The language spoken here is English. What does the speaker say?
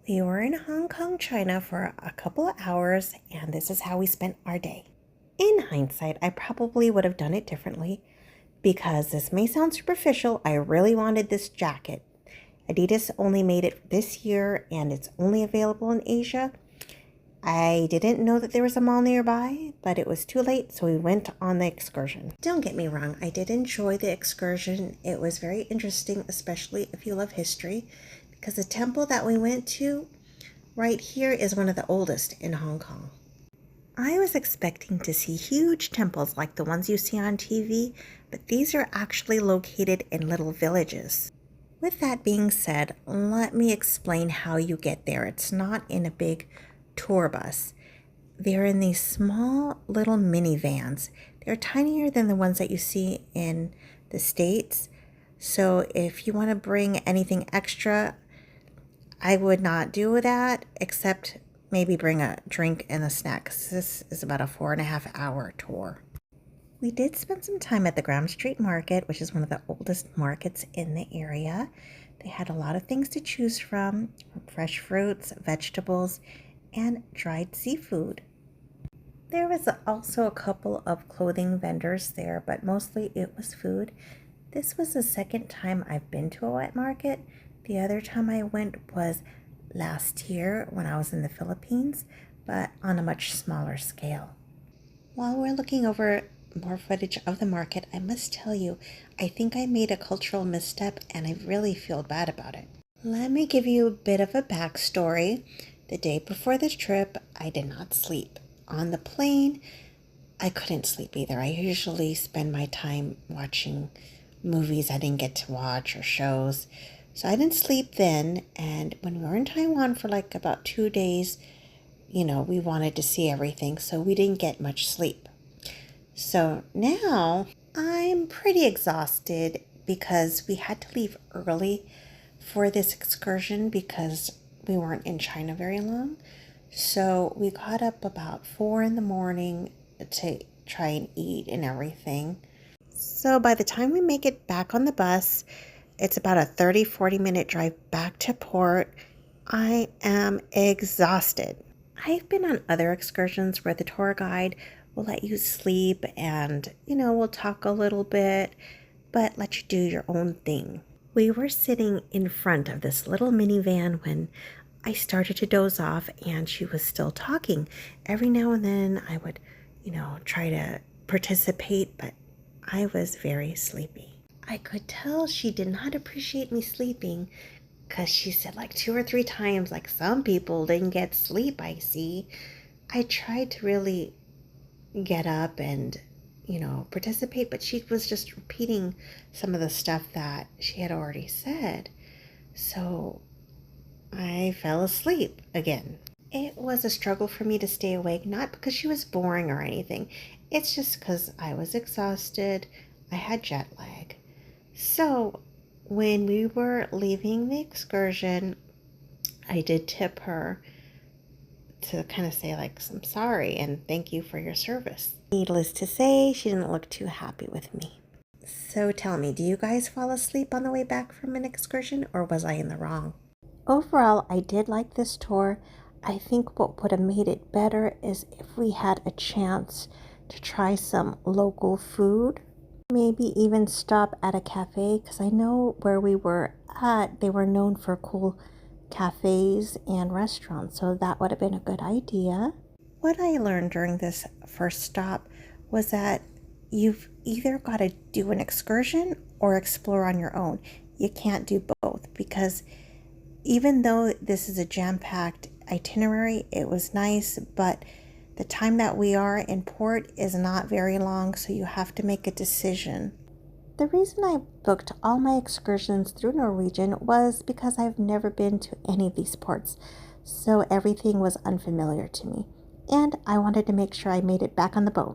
We were in Hong Kong, China for a couple of hours, and this is how we spent our day. In hindsight, I probably would have done it differently because this may sound superficial. I really wanted this jacket. Adidas only made it this year and it's only available in Asia. I didn't know that there was a mall nearby, but it was too late, so we went on the excursion. Don't get me wrong, I did enjoy the excursion. It was very interesting, especially if you love history, because the temple that we went to right here is one of the oldest in Hong Kong. I was expecting to see huge temples like the ones you see on TV, but these are actually located in little villages. With that being said, let me explain how you get there. It's not in a big tour bus. They're in these small little minivans. They're tinier than the ones that you see in the States. So if you want to bring anything extra, I would not do that, except maybe bring a drink and a snack. This is about a 4.5-hour tour. We did spend some time at the Graham Street Market, which is one of the oldest markets in the area. They had a lot of things to choose from fresh fruits, vegetables, and dried seafood. There was also a couple of clothing vendors there, but mostly it was food. This was the second time I've been to a wet market. The other time I went was last year when I was in the Philippines, but on a much smaller scale. While we're looking over more footage of the market, I must tell you, I think I made a cultural misstep and I really feel bad about it. Let me give you a bit of a backstory. The day before this trip, I did not sleep. On the plane, I couldn't sleep either. I usually spend my time watching movies I didn't get to watch or shows. So I didn't sleep then. And when we were in Taiwan for like about 2 days, we wanted to see everything. So we didn't get much sleep. So now I'm pretty exhausted because we had to leave early for this excursion because we weren't in China very long. So we got up about 4 in the morning to try and eat and everything. So by the time we make it back on the bus, it's about a 30-40 minute drive back to port. I am exhausted. I've been on other excursions where the tour guide will let you sleep and, we'll talk a little bit, but let you do your own thing. We were sitting in front of this little minivan when I started to doze off and she was still talking. Every now and then I would, try to participate, but I was very sleepy. I could tell she did not appreciate me sleeping because she said like 2 or 3 times, like, some people didn't get sleep, I see. I tried to really get up and participate, but she was just repeating some of the stuff that she had already said. So I fell asleep again. It was a struggle for me to stay awake, not because she was boring or anything. It's just because I was exhausted. I had jet lag. So when we were leaving the excursion, I did tip her to kind of say like, I'm sorry and thank you for your service. Needless to say, she didn't look too happy with me. So tell me, do you guys fall asleep on the way back from an excursion, or was I in the wrong? Overall, I did like this tour. I think what would have made it better is if we had a chance to try some local food. Maybe even stop at a cafe, because I know where we were at, they were known for cool cafes and restaurants, so that would have been a good idea. What I learned during this first stop was that you've either got to do an excursion or explore on your own. You can't do both, because even though this is a jam-packed itinerary, it was nice, but the time that we are in port is not very long, so you have to make a decision. The reason I booked all my excursions through Norwegian was because I've never been to any of these ports, so everything was unfamiliar to me, and I wanted to make sure I made it back on the boat.